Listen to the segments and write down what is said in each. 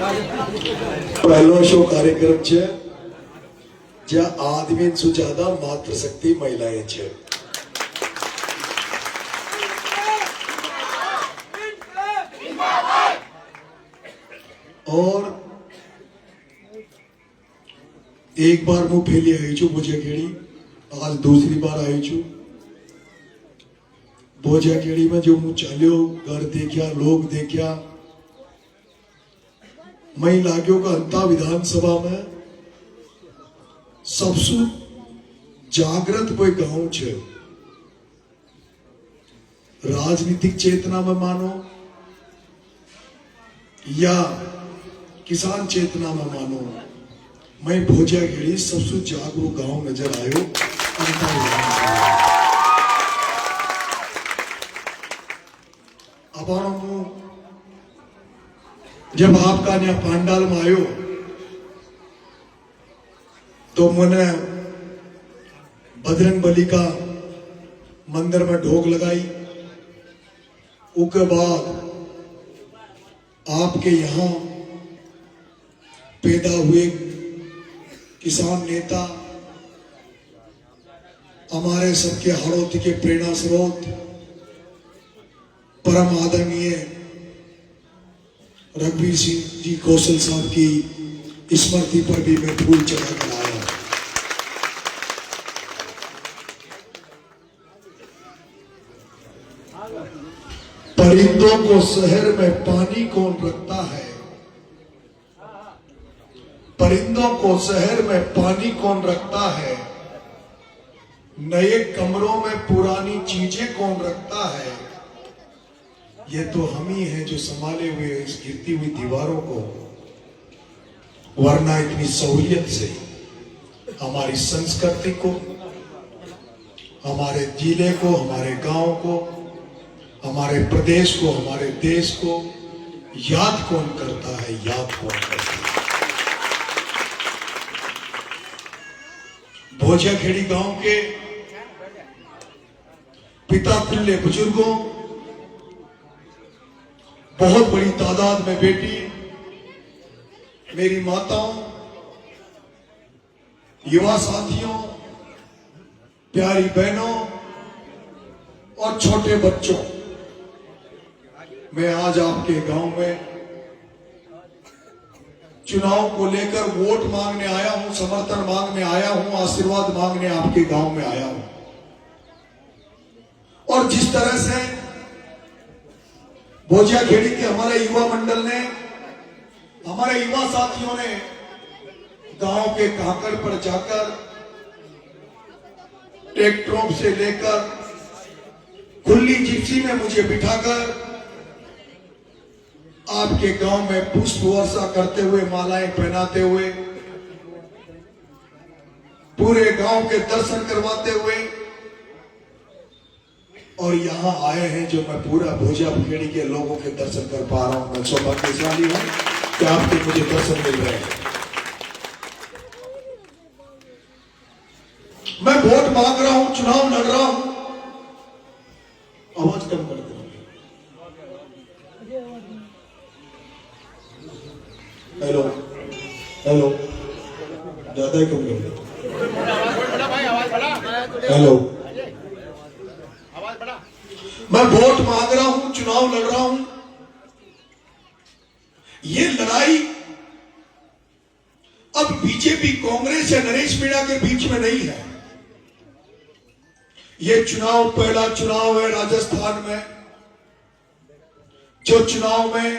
પહેલો શો કાર્યક્રમ છે જ્યાં આદમી સુજાદા માતૃશક્તિ મહિલાએ છે. और एक बार मैं पहले आई छू भोजाखेड़ी, आज दूसरी बार आई छू. भोजाखेड़ी में जो मैं चलो घर देखा, लोग देखा, मैं लाग्यो का अंता विधानसभा में सबसे जागृत कोई गांव छे. राजनीतिक चेतना में मानो या किसान चेतना में मानो, मैं भोजाखेड़ी सबसे जागरूक गांव नजर आयो. अब जब आपका यहाँ पांडाल में आयो तो मैंने बजरंग बली का मंदिर में ढोक लगाई. उसके बाद आपके यहाँ पैदा हुए किसान नेता, हमारे सबके हाड़ौती के प्रेरणा स्रोत परम आदरणीय रघुवीर सिंह जी कौशल साहब की स्मृति पर भी मैं फूल चढ़ाकर आया. परिंदों को शहर में पानी कौन रखता है, परिंदों को शहर में पानी कौन रखता है, नए कमरों में पुरानी चीजें कौन रखता है. ये तो हम ही हैं जो संभाले हुए इस गिरती हुई दीवारों को, वरना इतनी सहूलियत से हमारी संस्कृति को, हमारे जिले को, हमारे गांव को, हमारे प्रदेश को, हमारे देश को याद कौन करता है, याद कौन करता है. भोजाखेड़ी गांव के पिता तुल्य बुजुर्गों, बहुत बड़ी तादाद में बेटी, मेरी माताओं, युवा साथियों, प्यारी बहनों और छोटे बच्चों, मैं आज आपके गांव में चुनाव को लेकर वोट मांगने आया हूं, समर्थन मांगने आया हूं, आशीर्वाद मांगने आपके गांव में आया हूं. और जिस तरह से भोजाखेड़ी के हमारे युवा मंडल ने, हमारे युवा साथियों ने गांव के काकड़ पर जाकर ट्रैक्टरों से लेकर खुली जिप्सी में मुझे बिठाकर आपके गांव में पुष्प वर्षा करते हुए, मालाएं पहनाते हुए, पूरे गांव के दर्शन करवाते हुए, और यहां आए हैं जो मैं पूरा भोजाखेड़ी के लोगों के दर्शन कर पा रहा हूं. मैं सौभाग्यशाली हूं कि आपके मुझे दर्शन मिल रहे हैं. मैं वोट मांग रहा हूं, चुनाव लड़ रहा हूं. आवाज कम कर दो. हेलो हेलो, ज्यादा ही कम कर दो. हेलो, मैं वोट मांग रहा हूं, चुनाव लड़ रहा हूं. ये लड़ाई अब बीजेपी, कांग्रेस या नरेश मीणा के बीच में नहीं है. ये चुनाव पहला चुनाव है राजस्थान में, जो चुनाव में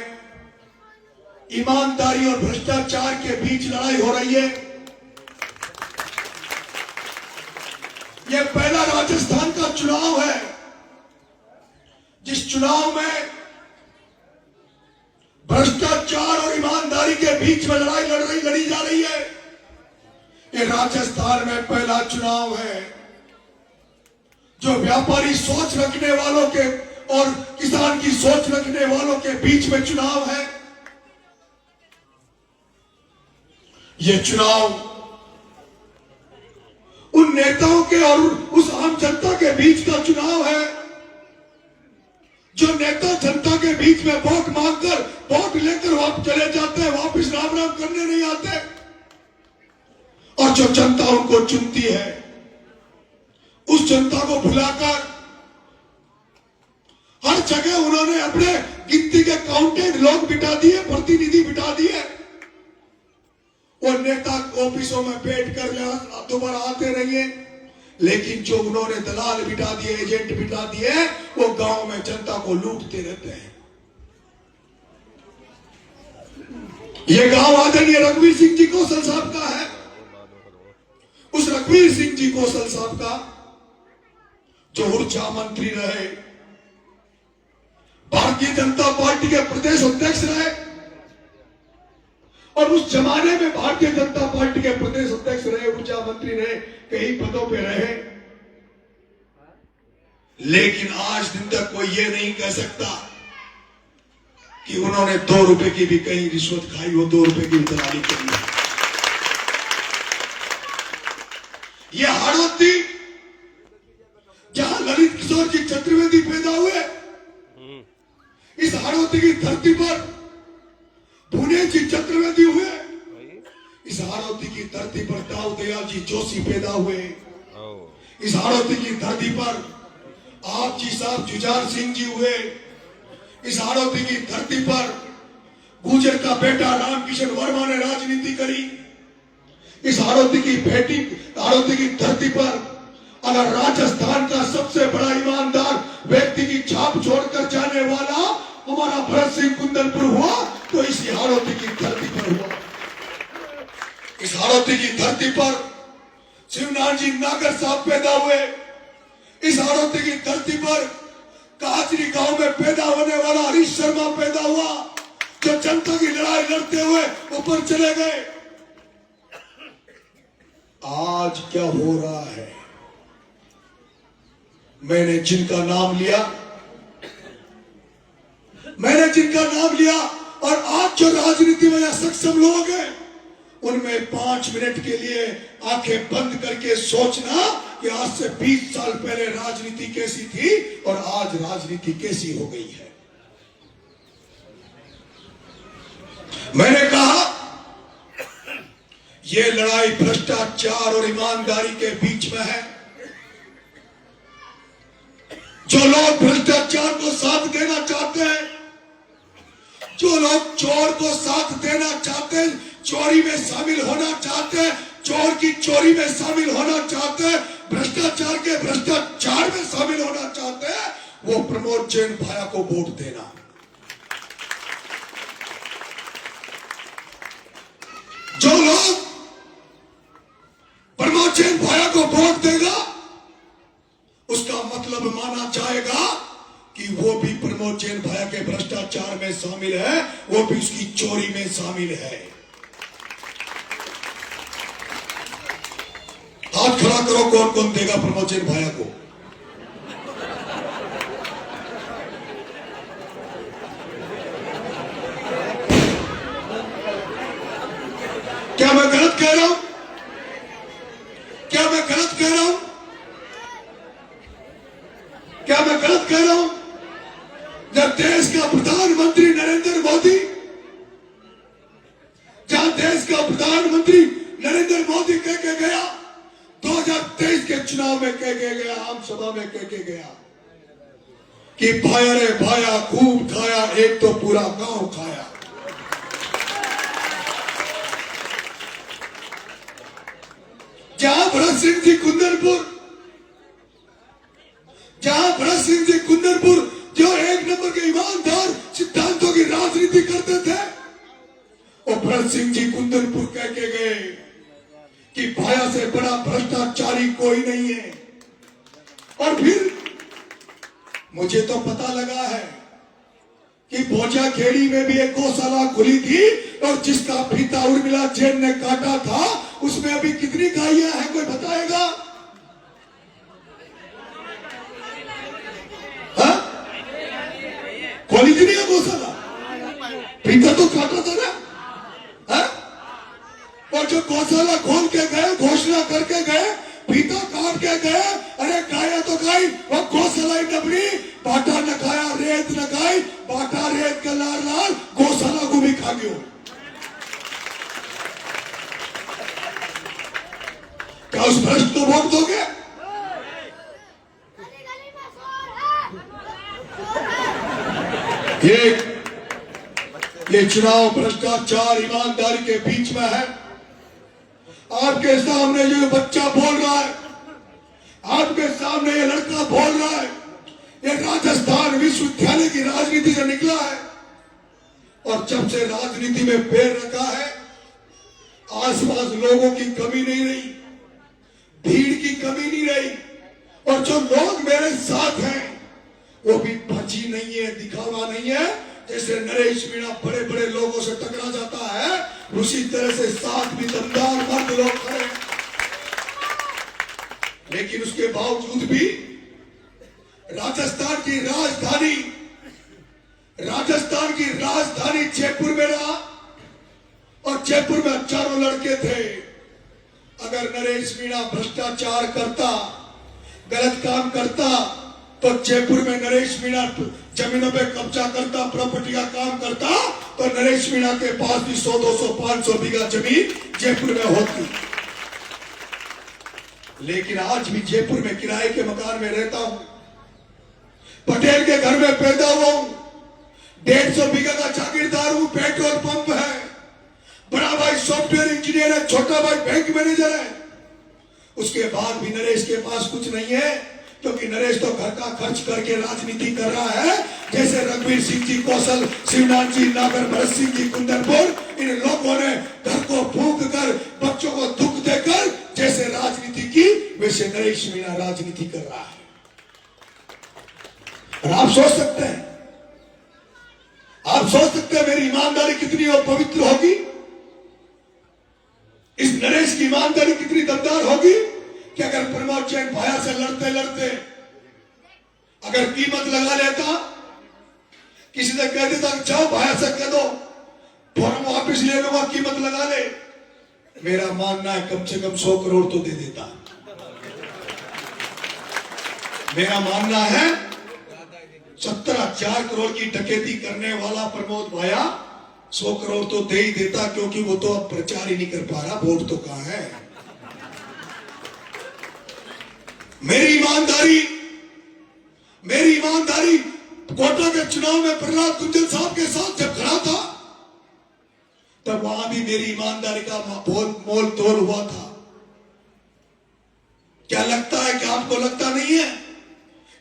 ईमानदारी और भ्रष्टाचार के बीच लड़ाई हो रही है. यह पहला राजस्थान का चुनाव है जिस चुनाव में भ्रष्टाचार और ईमानदारी के बीच में लड़ाई लड़ी जा रही है. ये राजस्थान में पहला चुनाव है जो व्यापारी सोच रखने वालों के और किसान की सोच रखने वालों के बीच में चुनाव है. ये चुनाव उन नेताओं के और उस आम जनता के बीच का चुनाव है जो नेता जनता के बीच में वोट मांगकर, वोट लेकर आप चले जाते हैं, वापिस राम राम करने नहीं आते। और जो जनता उनको चुनती है, उस जनता को भुलाकर हर जगह उन्होंने अपने गिनती के काउंटेड लोग बिठा दिए, प्रतिनिधि बिठा दिए। और नेता ऑफिसों में बैठ कर दोबारा आते रहिए, लेकिन जो उन्होंने दलाल बिठा दिए, एजेंट बिठा दिए, वो गांव में जनता को लूटते रहते हैं। ये गांव आदरणीय रघुवीर सिंह जी कौशल साहब का है। उस रघुवीर सिंह जी कौशल साहब का जो ऊर्जा मंत्री रहे, भारतीय जनता पार्टी के प्रदेश अध्यक्ष रहे, और उस जमाने में भारतीय जनता पार्टी के प्रदेश अध्यक्ष रहे, ऊर्जा मंत्री रहे, कई पदों पे रहे। लेकिन आज दिन तक कोई ये नहीं कह सकता कि उन्होंने 2 रुपए की भी कहीं रिश्वत खाई हो, 2 रुपए की दलाली करी। ये हाड़ौती जहां ललित किशोर जी चतुर्वेदी पैदा हुए, इस हाड़ौती की धरती पर पुणे जी चतुर्वेदी हुए, इस हाड़ौती की धरती पर दाऊ दयाल जी जोशी पैदा हुए, इस हाड़ौती की धरती पर आप जी साहब जुझार सिंह जी हुए, इस हाड़ौती की धरती पर गुर्जर का बेटा रामकिशन वर्मा ने राजनीति करी। इस हाड़ौती की धरती पर अगर राजस्थान का सबसे बड़ा ईमानदार व्यक्ति की छाप छोड़कर जाने वाला हमारा भरत सिंह कुंदनपुर हुआ, तो इस हाड़ौती की धरती पर हुआ। इस हाड़ौती की धरती पर शिवनाथ जी नागर साहब पैदा हुए। इस हाड़ौती की धरती पर काचरी गांव में पैदा होने वाला हरीश शर्मा पैदा हुआ, जो जनता की लड़ाई लड़ते हुए ऊपर चले गए। आज क्या हो रहा है? मैंने जिनका नाम लिया और आज जो राजनीति में या सक्षम लोग हैं, उनमें 5 मिनट के लिए आंखें बंद करके सोचना कि आज से 20 साल पहले राजनीति कैसी थी और आज राजनीति कैसी हो गई है। मैंने कहा यह लड़ाई भ्रष्टाचार और ईमानदारी के बीच में है। जो लोग भ्रष्टाचार को साथ देना चाहते हैं, जो लोग चोर को साथ देना चाहते हैं, चोरी में शामिल होना चाहते हैं, चोर की चोरी में शामिल होना चाहते हैं, भ्रष्टाचार के भ्रष्टाचार में शामिल होना चाहते हैं, वो प्रमोद जैन भाया को वोट देना। जो लोग प्रमोद जैन भाया को वोट देगा, उसका मतलब माना जाएगा कि वो भी प्रमोद जैन भाया के भ्रष्टाचार में शामिल है, वो भी उसकी चोरी में शामिल है। हाथ खड़ा करो, कौन कौन देगा प्रमोद जैन भाया को? क्या मैं गलत कह रहा हूं? क्या मैं गलत कह रहा हूं? क्या मैं गलत कह रहा हूं? जब देश का प्रधानमंत्री नरेंद्र मोदी, जहां देश का प्रधानमंत्री नरेंद्र मोदी कह के गया, 2023 के चुनाव में कह के गया, आम सभा में कह के गया कि भाया रे भाया खूब खाया, एक तो पूरा गांव खाया। जहां भरत सिंह जी कुंदनपुर जो 1 नंबर के ईमानदार सिद्धांतों की राजनीति करते थे, और भरत सिंह जी कुंदनपुर कह के गए कि भाया से बड़ा भ्रष्टाचारी कोई नहीं है। और फिर मुझे तो पता लगा है कि भोजा खेड़ी में भी एक गौशाला खुली थी, और जिसका फीता उर्मिला जैन ने काटा था, उसमें अभी कितनी गायें हैं, कोई बताएगा? खोली थी नहीं है गौशाला, फीता तो काटा था ना? हा? और जो गौशाला खोल के गए, घोषणा करके गए, फीता काट के गए, अरे गाय तो गाय, वो गौशाला ही डबरी, बाटा न खाया, रेत न खाई, बाटा रेत का लाल लाल गौशाला को भी खा गयो। क्या उस भ्रष्ट को वोट दोगे? ये चुनाव भ्रष्टाचार ईमानदारी के बीच में है। आपके सामने जो बच्चा बोल रहा है, आपके सामने ये लड़का बोल रहा है, ये राजस्थान विश्वविद्यालय की राजनीति से निकला है और जब से राजनीति में पैर रखा है आसपास लोगों की कमी नहीं रही, भीड़ की कमी नहीं रही और जो लोग मेरे साथ हैं वो भी भजी नहीं है, दिखावा नहीं है। जैसे नरेश मीणा बड़े बड़े लोगों से टकरा जाता है उसी तरह से साथ भी दमदार मर्द लोग खड़े, लेकिन उसके बावजूद भी राजस्थान की राजधानी जयपुर में रहा और जयपुर में हजारों लड़के थे। अगर नरेश मीणा भ्रष्टाचार करता, गलत काम करता तो जयपुर में नरेश मीणा जमीनों पे कब्जा करता, प्रॉपर्टी का काम करता तो नरेश मीणा के पास भी 100, 200, 500 बीघा जमीन जयपुर में होती। लेकिन आज भी जयपुर में किराए के मकान में रहता हूं, पटेल के घर में पैदा हुआ हूं, 150 बीघा का जागीरदार हूं, पेट्रोल पंप है, बड़ा भाई सॉफ्टवेयर इंजीनियर है, छोटा भाई बैंक मैनेजर है। उसके बाद भी नरेश के पास कुछ नहीं है क्योंकि नरेश तो घर का खर्च करके राजनीति कर रहा है। जैसे रघुवीर सिंह जी कौशल, शिवनाथ जी नागर, भरत सिंह जी कुंदनपुर, इन लोगों ने घर को फूंक कर, बच्चों को दुख देकर जैसे राजनीति की, वैसे नरेश मीणा राजनीति कर रहा है। और आप सोच सकते हैं मेरी ईमानदारी कितनी और पवित्र होगी, इस नरेश की ईमानदारी कितनी दमदार होगी कि अगर प्रमोद जैन भाया से लड़ते लड़ते अगर कीमत लगा लेता, किसी ने कह देता जाओ भाया से कह दो फॉर्म वापिस ले लूंगा, कीमत लगा ले, मेरा मानना है कम से कम 100 करोड़ तो दे देता। मेरा मानना है 17,000 करोड़ की डकैती करने वाला प्रमोद भाया 100 करोड़ तो दे ही देता, क्योंकि वो तो अब प्रचार ही नहीं कर पा रहा, वोट तो कहां है। मेरी ईमानदारी कोटा के चुनाव में प्रहलाद कुंजल साहब के साथ जब खड़ा था तब वहां भी मेरी ईमानदारी का मोल तोल हुआ था। क्या लगता है कि आपको लगता नहीं है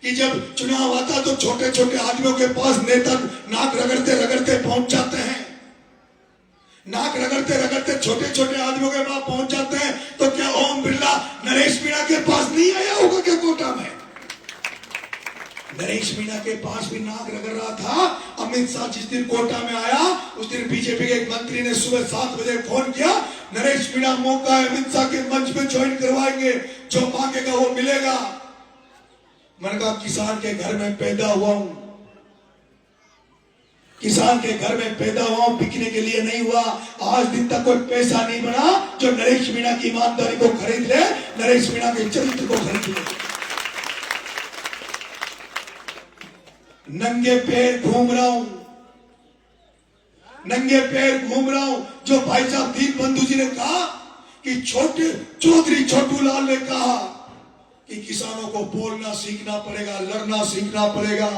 कि जब चुनाव आता तो छोटे छोटे आदमियों के पास नेता नाक रगड़ते रगड़ते पहुंच जाते हैं, नाक रगड़ते रगड़ते छोटे छोटे आदमियों के पास पहुंच जाते हैं, तो क्या ओम बिरला नरेश मीणा के पास नहीं आया होगा क्या कोटा में? नरेश मीणा के पास भी नाक रगड़ रहा था। अमित शाह जिस दिन कोटा में आया उस दिन बीजेपी के एक मंत्री ने सुबह 7 बजे फोन किया, नरेश मीणा मौका है, अमित शाह के मंच में ज्वाइन करवाएंगे, जो मांगेगा वो मिलेगा। मैंने कहा किसान के घर में पैदा हुआ हूं, किसान के घर में पैदा हुआ हूं, बिकने के लिए नहीं हुआ। आज दिन तक कोई पैसा नहीं बना जो नरेश मीणा की ईमानदारी को खरीद ले, नरेश मीणा के चरित्र को खरीद ले। नंगे पैर घूम रहा हूं, नंगे पैर घूम रहा हूं। जो भाई साहब दीनबंधु जी ने कहा कि चौधरी छोटू लाल ने कहा कि किसानों को बोलना सीखना पड़ेगा, लड़ना सीखना पड़ेगा।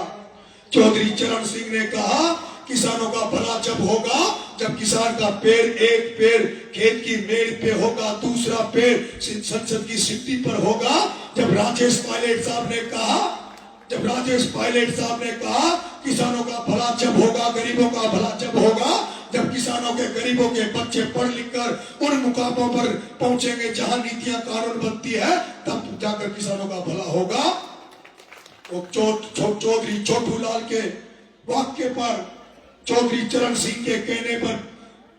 चौधरी चरण सिंह ने कहा किसानों का भला जब होगा जब किसान का पैर, एक पैर खेत की मेड़ पे होगा, दूसरा पैर संसद की सिट्टी पर होगा। जब राजेश पायलट साहब ने कहा किसानों का भला जब होगा, गरीबों का भला जब होगा, जब किसानों के, गरीबों के बच्चे पढ़ लिख कर उन मुकामों पर पहुंचेंगे जहां नीतियां कानून बनती है, तब जाकर किसानों का भला होगा। वो चौधरी छोटू लाल के वाक्य पर, चौधरी चरण सिंह के कहने पर,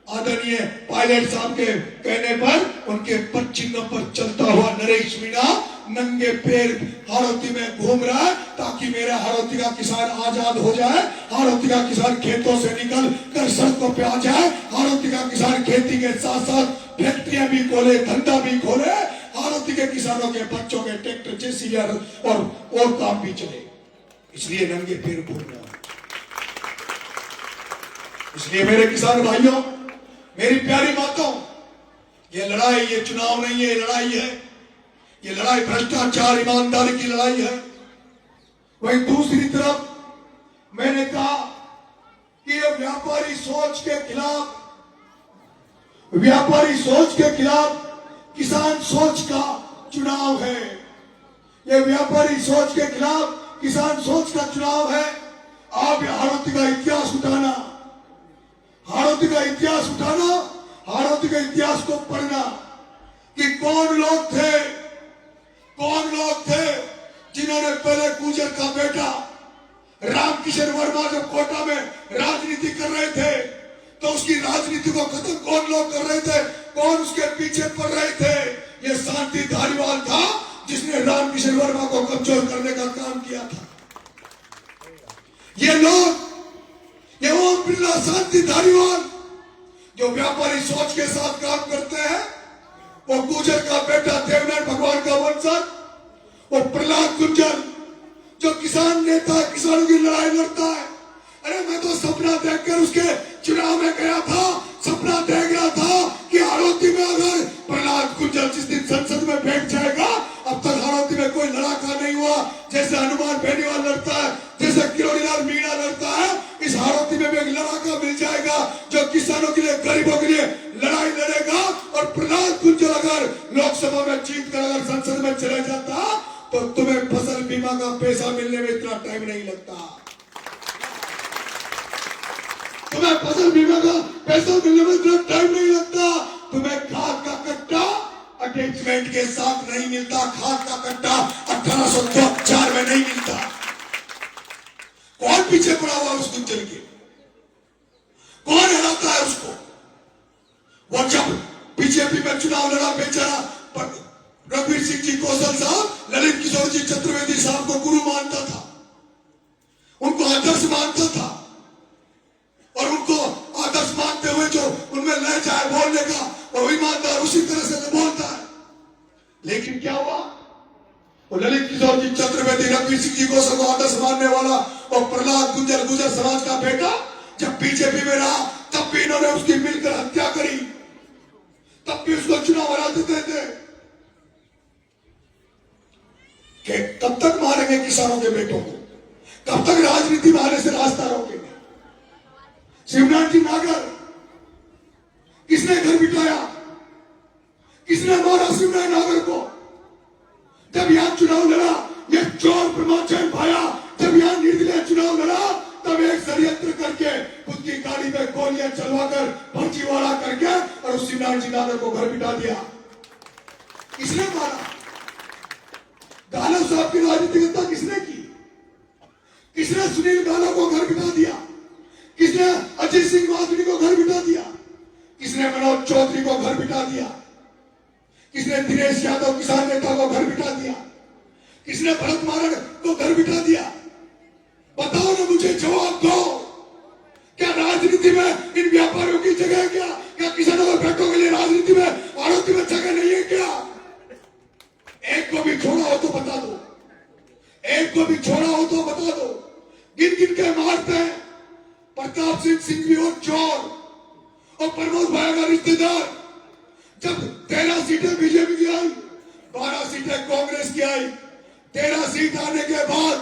आदरणीय पायलट साहब के कहने पर, उनके पद चिन्ह पर चलता हुआ नरेश मीणा नंगे पैर हाड़ौती में घूम रहा है ताकि मेरा हाड़ौती का किसान आजाद हो जाए, हाड़ौती का किसान खेतों से निकल कर सड़कों पे आ जाए, हाड़ौती का किसान खेती के साथ साथ फैक्ट्रियां भी खोले, धंधा भी खोले, हाड़ौती के किसानों के बच्चों के ट्रैक्टर, जेसीबी और काम भी चले। इसलिए नंगे पैर घूम रहा है। इसलिए मेरे किसान भाइयों, मेरी प्यारी बातों, ये लड़ाई, ये चुनाव नहीं है, ये लड़ाई है। ये लड़ाई भ्रष्टाचार ईमानदारी की लड़ाई है। वहीं दूसरी तरफ मैंने कहा कि ये व्यापारी सोच के खिलाफ किसान सोच का चुनाव है। ये व्यापारी सोच के खिलाफ किसान सोच का चुनाव है। आप हाड़ौती का इतिहास उठाना, हाड़ौती का इतिहास को पढ़ना कि कौन लोग थे जिन्होंने पहले गुजर का बेटा रामकिशन वर्मा जब कोटा में राजनीति कर रहे थे तो उसकी राजनीति को खत्म कौन लोग कर रहे थे, कौन उसके पीछे पड़ रहे थे? ये शांति धारीवाल था जिसने रामकिशन वर्मा को कमजोर करने का काम किया था। ये लोग, ये ओम बिरला, शांति धारीवाल जो व्यापारी सोच के साथ काम करते हैं, वो गुजर का बेटा देवनाथ भगवान का वंशज, वो प्रहलाद गुंजर जो किसान नेता, किसानों की लड़ाई लड़ता है। अरे मैं तो सपना देखकर उसके चुनाव में गया था, सपना देख रहा था कि हाड़ौती में अगर प्रहलाद गुंजर जिस दिन संसद में बैठ जाएगा, अब तक हाड़ौती में कोई लड़ाका नहीं हुआ। जैसे हनुमान बेनीवाल लड़ता है, जैसे किरोड़ीलाल मीणा लड़ता है, इस हाड़ौती में भी एक लड़ाका मिल जाएगा जो किसानों के लिए, गरीबों के लिए लड़ाई लड़ेगा। और प्रहलाद गुंजर अगर लोकसभा में जीत कर अगर संसद में चले जाता तो तुम्हें फसल बीमा का पैसा मिलने में इतना टाइम नहीं लगता। तुम्हें फसल बीमा का पैसा मिलने में इतना टाइम नहीं लगता। तुम्हें खाद का कट्टा अटैचमेंट के साथ नहीं मिलता। खाद का कट्टा 1804 में नहीं मिलता। कौन पीछे पड़ा हुआ उस गुंजर के? कौन हराता है उसको? वो जब बीजेपी में चुनाव लड़ा बेचारा रघुवीर सिंह जी कौशल साहब, ललित किशोर जी चतुर्वेदी साहब को गुरु मानता था, उनको आदर्श मानता था, और उनको आदर्श मानते हुए जो उनमें लहजा है बोलने का, वो ईमानदार उसी तरह से बोलता है। लेकिन क्या हुआ? वो ललित किशोर जी चतुर्वेदी, रघुवीर सिंह जी कौशल को आदर्श मानने वाला और प्रहलाद गुंजर, गुजर समाज का बेटा, जब बीजेपी में रहा तब भी इन्होंने उसकी मिलकर हत्या करी, तब भी उसको चुनाव हरा देते थे। कि कब तक मारेंगे किसानों के बेटों को? कब तक राजनीति में आने से रास्ता रोकेंगे? शिवनाथ जी नागर, किसने घर बिठाया? किसने मारा शिवनाथ नागर को? जब यहां चुनाव लड़ा, ये चोर प्रमोचन भाया, जब यहां निर्दलीय चुनाव लड़ा, तब एक षड्यंत्र करके खुद की गाड़ी में गोलियां चलवाकर फर्जीवाड़ा करके और उस शिवनाथ जी नागर को घर बिठा दिया। किसने मारा? गालव साहब की राजनीतिकता किसने की? किसने सुनील गालव को घर बिठा दिया? किसने अजीत सिंह वाजपेयी को घर बिठा दिया? किसने मनोज चौधरी को घर बिठा दिया? किसने दिनेश यादव किसान नेता को घर बिठा दिया? किसने भरत मारण को घर बिठा दिया? बताओ ना, मुझे जवाब दो। क्या राजनीति में इन व्यापारियों की जगह है क्या? क्या किसानों के बेटों के लिए राजनीति में, हाड़ौती में जगह नहीं है क्या? एक को भी छोड़ा हो तो बता दो, एक को भी छोड़ा हो तो बता दो। गिन गिन के मारते हैं। प्रताप सिंह भी हो चोर, और प्रमोद भाई का रिश्तेदार। जब 13 सीटें बीजेपी की आई, 12 सीटें कांग्रेस की आई। 13 सीट आने के बाद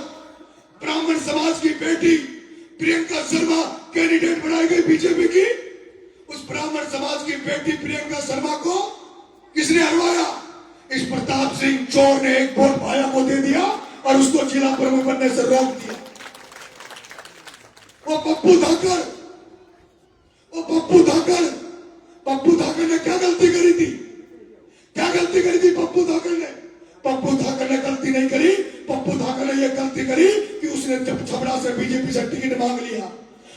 ब्राह्मण समाज की बेटी प्रियंका शर्मा कैंडिडेट बनाई गई बीजेपी की। उस ब्राह्मण समाज की बेटी प्रियंका शर्मा को किसने हरवाया? इस प्रताप सिंह चोर ने एक वोट भाया को दे दिया और उसको जिला प्रमुख बनने से रोक दिया। वो पप्पू धाकर ने क्या गलती करी थी? क्या गलती करी थी पप्पू धाकर ने? पप्पू धाकर ने गलती नहीं करी। पप्पू धाकर ने यह गलती करी कि उसने जब छबड़ा से बीजेपी से टिकट मांग लिया,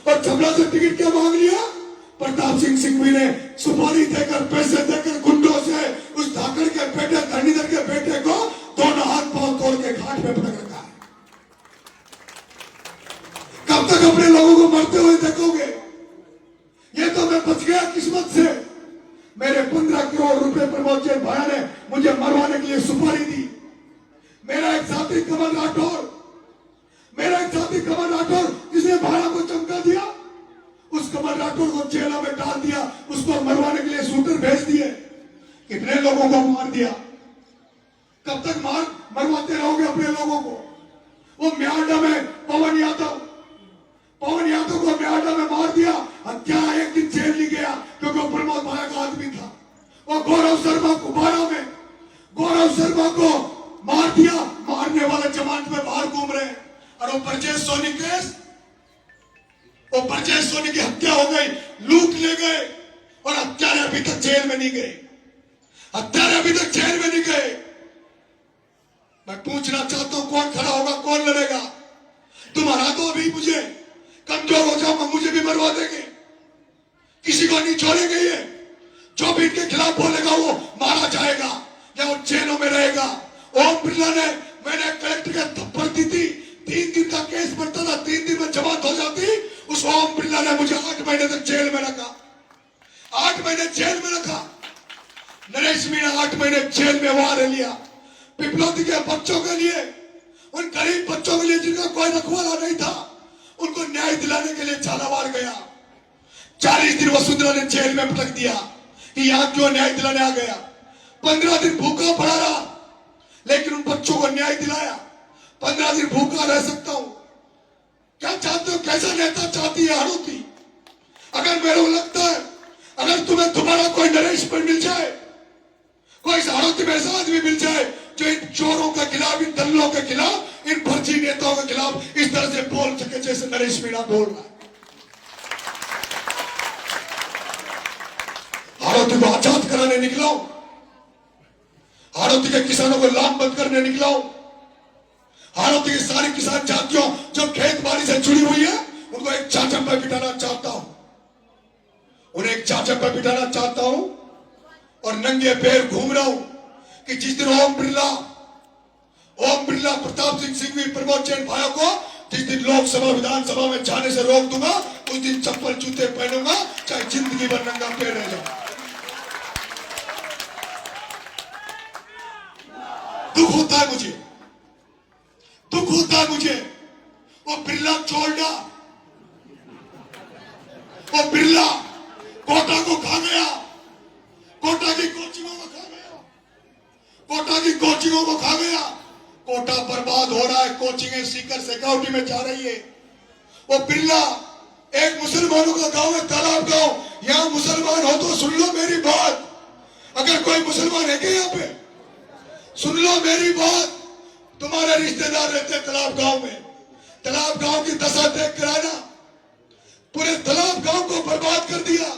और छबड़ा से टिकट क्या मांग लिया? प्रताप सिंह ने सुपारी देकर, पैसे देकर, गुंडों से उस धाकर के बेटे, धरणीधर के बेटे को दोनों हाथ पांव तोड़ के घाट पे पटक रखा है। कब तक अपने लोगों को मरते हुए देखोगे? ये तो मैं बच गया किस्मत से। मेरे 15 करोड़ रुपए प्रमोद भाया ने मुझे मरवाने के लिए सुपारी दी। मेरा एक साथी कमल राठौर जिसने भाया को चमका दिया, उस कमल राठौर उसको मरवाने के लिए शूटर भेज दिए, कितने लोगों को मार दिया। कब तक मरवाते रहोगे अपने लोगों को? वो म्यांडा में पवन यादव को म्यांडा में मार दिया, हत्या, एक दिन जेल नहीं गया क्योंकि वो प्रमोद भाया का आदमी था। वो गौरव शर्मा को बाड़ा में गौरव शर्मा को मार दिया, मारने वाले जमानत में बाहर घूम रहे हैं। और वो ब्रजेश सोनी केस, वो ब्रजेश सोनी की हत्या हो गई, लूट ले गए और हत्यारे अभी तक जेल में नहीं गए, हत्यारे अभी तक जेल में नहीं गए। मैं पूछना चाहता हूं कौन खड़ा होगा, कौन लड़ेगा? तुम हरा दो, अभी मुझे कमजोर हो जाऊंगा, मुझे भी मरवा देंगे, किसी को नहीं छोड़ेंगे। ये जो भी इनके खिलाफ बोलेगा वो मारा जाएगा या वो जेलों में रहेगा। ओम बिरला ने, मैंने कलेक्टर के थप्पड़ दी थी, 3 दिन का केस बनता था, 3 दिन में जमानत हो जाती। उस ओम बिरला ने मुझे 8 महीने तक जेल में रखा, 8 महीने जेल में रखा। नरेश मीणा 8 महीने जेल में वार लिया। पिपलौदी के बच्चों के लिए, उन गरीब बच्चों के लिए जिनका कोई रखवाला नहीं था, उनको न्याय दिलाने के लिए झालावाड़ गया। 40 दिन वसुंधरा ने जेल में पटक दिया कि यहां क्यों न्याय दिलाने आ गया। 15 दिन भूखा पड़ा रहा, लेकिन उन बच्चों को न्याय दिलाया। 15 दिन भूखा रह सकता हूं। क्या चाहते हो? कैसा नेता चाहती है हाड़ौती? अगर मेरे को लगता है, अगर तुम्हें तुम्हारा कोई नरेश पर मिल जाए, कोई हाड़ौती में ऐसा आदमी मिल जाए जो इन चोरों के खिलाफ, इन दल्लों के खिलाफ, इन फर्जी नेताओं के खिलाफ इस तरह से बोल सके जैसे नरेश मीणा बोल रहा है। हाड़ौती को आजाद कराने निकला हूं, हाड़ौती के किसानों को लामबंद करने निकला हूं। हाड़ौती की सारी किसान जातियों जो खेत बाड़ी से जुड़ी हुई है, उनको एक चाचम पे बिठाना चाहता हूं, उन्हें एक चाचम पे बिठाना चाहता हूं और नंगे पैर घूम रहा हूं कि जिस दिन ओम बिरला, प्रताप सिंह सिंघवी, प्रमोद जैन भाइयों को जिस दिन लोकसभा विधानसभा में जाने से रोक दूंगा, उस दिन चप्पल जूते पहनूंगा, चाहे जिंदगी भर नंगा पैर रह जाऊं। दुख होता है मुझे, दुख होता है मुझे। वो बिरला चोरडा, वो बिरला कोटा को खा गया, कोटा की कोचिंगों को खा गया, कोटा की कोचिंगों को खा गया। कोटा बर्बाद हो रहा है, कोचिंगें सीकर सिक्योरिटी में जा रही है। वो बिरला एक मुसलमानों का गांव है, तालाब गांव, यहां मुसलमान हो तो सुन लो मेरी बात। अगर कोई मुसलमान है क्या यहाँ पे? सुन लो मेरी बात। तुम्हारे रिश्तेदार रहते तालाब गांव में, तालाब गांव की दशा देख कर आना। पूरे तालाब गांव को बर्बाद कर दिया,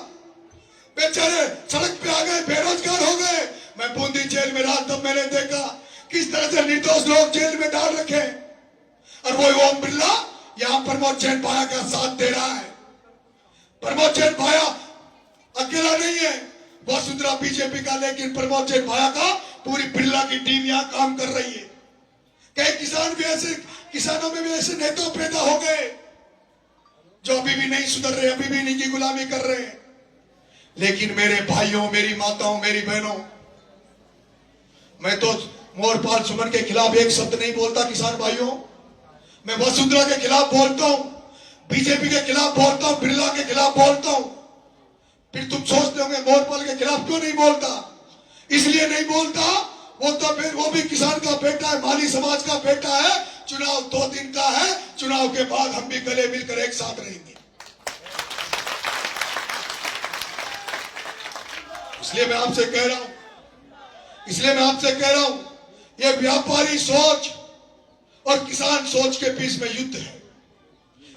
बेचारे सड़क पे आ गए, बेरोजगार हो गए। मैं बूंदी जेल में रहा, तब मैंने देखा किस तरह से निर्दोष लोग जेल में डाल रखे। और वो ओम बिरला यहां प्रमोद जैन भाया का साथ दे रहा है। प्रमोद जैन भाया अकेला नहीं है, वसुंधरा बीजेपी का, लेकिन प्रमोद जैन भाया का पूरी बिरला की टीम यहां काम कर रही है। कई किसान भी ऐसे, किसानों में भी ऐसे नेता पैदा हो गए जो अभी भी नहीं सुधर रहे, अभी भी इनकी गुलामी कर रहे हैं। लेकिन मेरे भाइयों, मेरी माताओं, मेरी बहनों, मैं तो मोरपाल सुमन के खिलाफ एक शब्द नहीं बोलता। किसान भाइयों, मैं वसुंधरा के खिलाफ बोलता हूं, बीजेपी के खिलाफ बोलता हूं, बिरला के खिलाफ बोलता हूं। फिर तुम सोचते होंगे मोरपाल के खिलाफ क्यों नहीं बोलता? इसलिए नहीं बोलता, वो तो फिर वो भी किसान का बेटा है, माली समाज का बेटा है। चुनाव 2 दिन का है, चुनाव के बाद हम भी गले मिलकर एक साथ रहेंगे। इसलिए मैं आपसे कह रहा हूं, इसलिए मैं आपसे कह रहा हूं, ये व्यापारी सोच और किसान सोच के बीच में युद्ध है।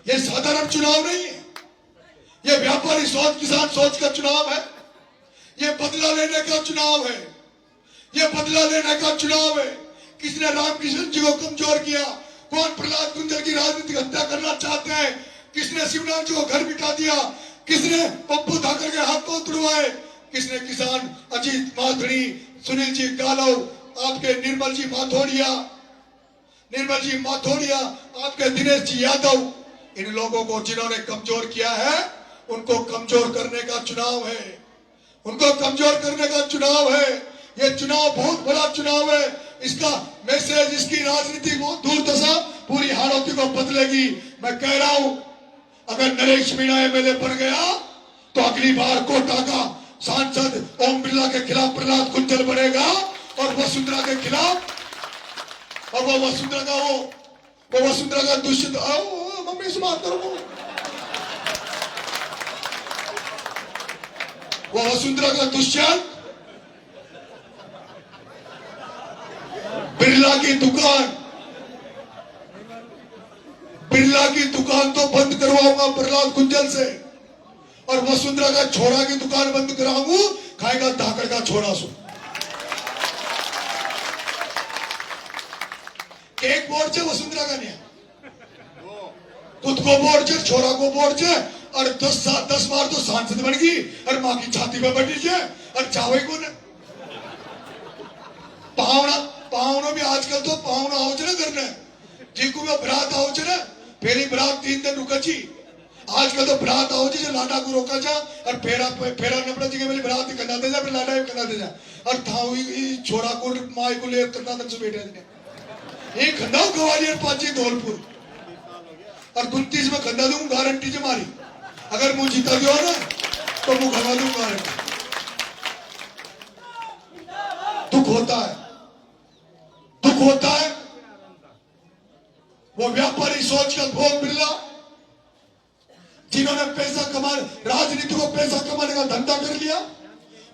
ये साधारण चुनाव नहीं है, ये व्यापारी सोच, किसान सोच का चुनाव है। ये बदला लेने का चुनाव है, ये बदला लेने का चुनाव है। किसने रामकृष्ण जी को कमजोर किया? कौन प्रहलाद गुंजर की राजनीतिक हत्या करना चाहते हैं? किसने शिवनाथ जी को घर बिठा दिया? किसने पप्पू ठाकर के हाथ पांव तुड़वाए? किसने किसान अजीत माथुरी, सुनील जी गालव, आपके निर्मल जी माथोड़िया, आपके दिनेश जी यादव, इन लोगों को जिन्होंने कमजोर किया है, उनको कमजोर करने का चुनाव है, उनको कमजोर करने का चुनाव है। ये चुनाव बहुत बड़ा चुनाव है। इसका मैसेज, इसकी राजनीति बहुत दूर दशा पूरी हाड़ौती को बदलेगी। मैं कह रहा हूं, अगर नरेश मीणा एमएलए बन गया तो अगली बार कोटा का सांसद ओम बिरला के खिलाफ प्रहलाद कुंजल बनेगा और वसुंधरा के खिलाफ, और वो वसुंधरा का दुष्यंत, मम्मी से बात करो, वो वसुंधरा का दुष्यंत बिरला की दुकान तो बंद करवाऊंगा प्रहलाद कुंजल से, और वसुंधरा का छोरा की दुकान बंद कराऊंगा, खाएगा धाकड़ का छोरा सो। केक बोर्ड से वसुंधरा का नहीं, खुद को बोर्ड से, छोरा को बोर्ड से, और 10 बार तो सांसद बन गई और मां की छाती पे बैठी है, और चावे को ने पावना भी आजकल तो पावना आओ ना करना जीकू में बरात आओ ना, पहली बरात 3 दिन रुका छी, आजकल तो बरात आओ जो लाडा को रोका जा और फेरा नपड़ा जी के पहले बरात करना दे जा, फिर लाडा भी करना दे जा, और थाऊ छोरा को माई को ले करना तक से बैठे थे। एक खंडा ग्वालियर पाची धौलपुर, और 29 में खंडा दूंगा गारंटी से मारी, अगर मुझे जीता गया ना तो मुझे खंडा दूंगा गारंटी। दुख होता है वो व्यापारी सोच का ओम बिरला, जिन्होंने पैसा कमा, राजनीति को पैसा कमाने का धंधा कर लिया,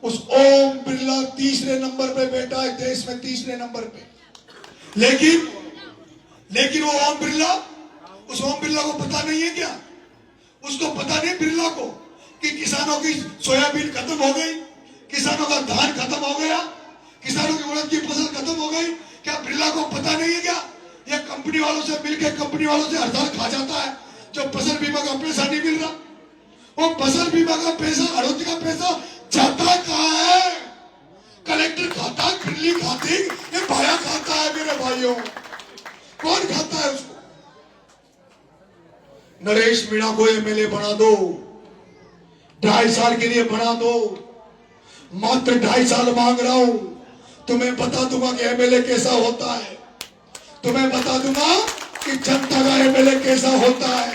उस ओम बिरला तीसरे नंबर पे बैठा है देश में, तीसरे नंबर पे। लेकिन वो ओम बिरला, उस ओम बिरला को पता नहीं है क्या, उसको पता नहीं बिरला को कि किसानों की सोयाबीन खत्म हो गई, किसानों का धान खत्म हो गया, किसानों की उड़द की फसल खत्म हो गई, क्या बिरला को पता नहीं है क्या? ये कंपनी वालों से मिलकर कंपनी वालों से हड़ताल खा जाता है, जो फसल बीमा का पैसा नहीं मिल रहा, वो फसल बीमा का पैसा, आड़ोती का पैसा जाता कहाँ है? कलेक्टर खाता, बिल्ली खाती, ये भाया खाता है मेरे भाइयों, कौन खाता है उसको? नरेश मीणा को एमएलए बना दो, 2.5 साल के लिए बना दो, मात्र 2.5 साल मांग रहा हूं, तुम्हें बता दूंगा कि एमएलए कैसा होता है, तुम्हें बता दूंगा कि जनता का एमएलए कैसा होता है।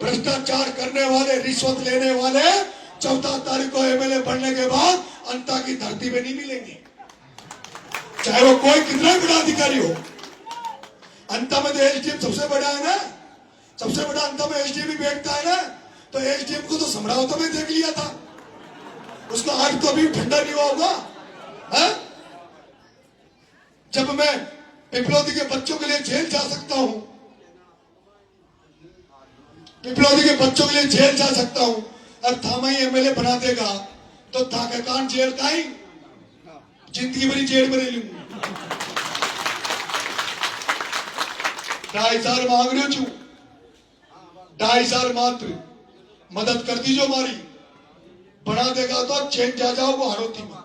भ्रष्टाचार करने वाले, रिश्वत लेने वाले 14 तारीख को एमएलए बनने के बाद अंता की धरती पे नहीं मिलेंगे, चाहे वो कोई कितना बड़ा अधिकारी हो। अंता में तो एसडीएम सबसे बड़ा है ना, सबसे बड़ा अंता में एसडीएम ही बैठता है ना, तो एसडीएम को तो समरावता में देख लिया था, उसका आग तो अभी ठंडा नहीं हुआ होगा है? जब मैं पिपलौदी के बच्चों के लिए जेल जा सकता हूं, पिपलौदी के बच्चों के लिए जेल जा सकता हूं, और थामा ही एमएलए बना देगा तो थाकाकान जेल का ही जिंदगी भरी जेल में रह लूंगा। 2.5 साल मांग रहे छू, 2.5 साल मात्र मदद कर दीजो हमारी, बना देगा तो चेंज आ जाओ वो हाड़ोती में,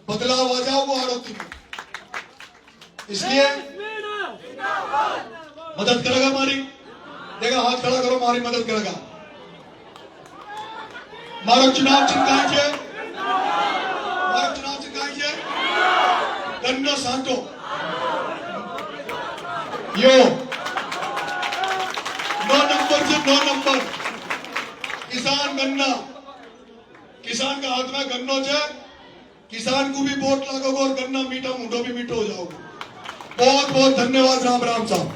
बदलाव आ जाओ वो हाड़ोती में, इसलिए मदद करेगा हमारी, देखा हाथ खड़ा करो, हमारी मदद करेगा। मारो चुनाव चिंताइए, मारो चुनाव चिंताइए, गन्ना सांटो यो 9 नंबर से 9 नंबर किसान गन्ना, किसान का हाथ में गन्नो है, किसान को भी वोट लगोगे और गन्ना मीठा मुंडो भी मीठो हो जाओगे। बहुत बहुत धन्यवाद। राम राम साहब।